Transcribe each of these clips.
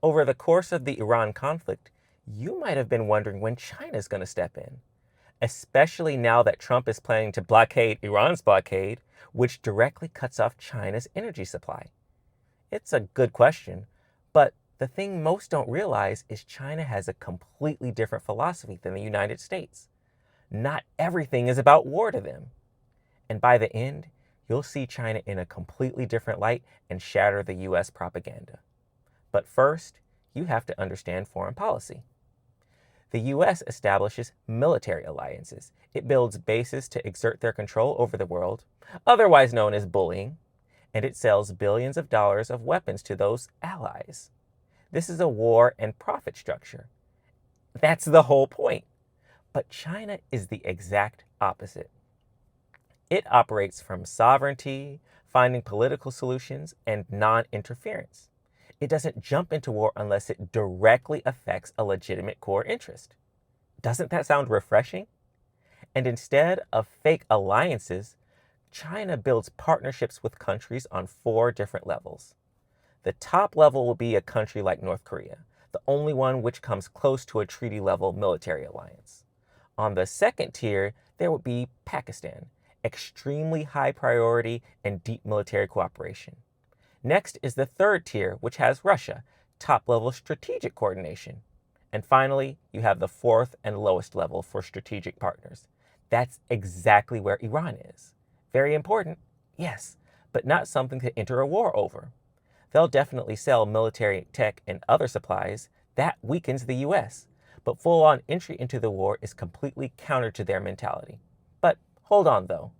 Over the course of the Iran conflict, you might have been wondering when China's going to step in, especially now that Trump is planning to blockade Iran's blockade, which directly cuts off China's energy supply. It's a good question, but the thing most don't realize is China has a completely different philosophy than the United States. Not everything is about war to them. And by the end, you'll see China in a completely different light and shatter the US propaganda. But first, you have to understand foreign policy. The US establishes military alliances. It builds bases to exert their control over the world, otherwise known as bullying, and it sells billions of dollars of weapons to those allies. This is a war and profit structure. That's the whole point. But China is the exact opposite. It operates from sovereignty, finding political solutions, and non interference. It doesn't jump into war unless it directly affects a legitimate core interest. Doesn't that sound refreshing? And instead of fake alliances, China builds partnerships with countries on four different levels. The top level will be a country like North Korea, the only one which comes close to a treaty level military alliance. On the second tier, there would be Pakistan, extremely high priority and deep military cooperation. Next is the third tier, which has Russia, top level strategic coordination. And finally, you have the fourth and lowest level for strategic partners. That's exactly where Iran is. Very important, yes, but not something to enter a war over. They'll definitely sell military tech and other supplies. That weakens the US. But full on entry into the war is completely counter to their mentality. But hold on though.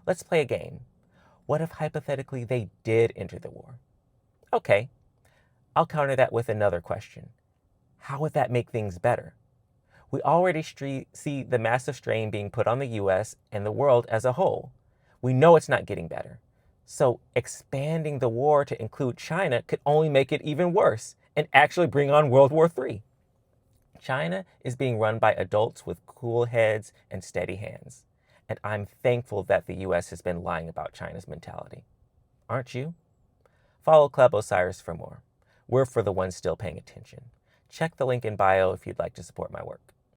Let's play a game. What if hypothetically they did enter the war? Okay, I'll counter that with another question. How would that make things better? We already see the massive strain being put on the US and the world as a whole. We know it's not getting better. So expanding the war to include China could only make it even worse and actually bring on World War III. China is being run by adults with cool heads and steady hands. And I'm thankful that the US has been lying about China's mentality. Aren't you? Follow Club Osiris for more. We're for the ones still paying attention. Check the link in bio if you'd like to support my work.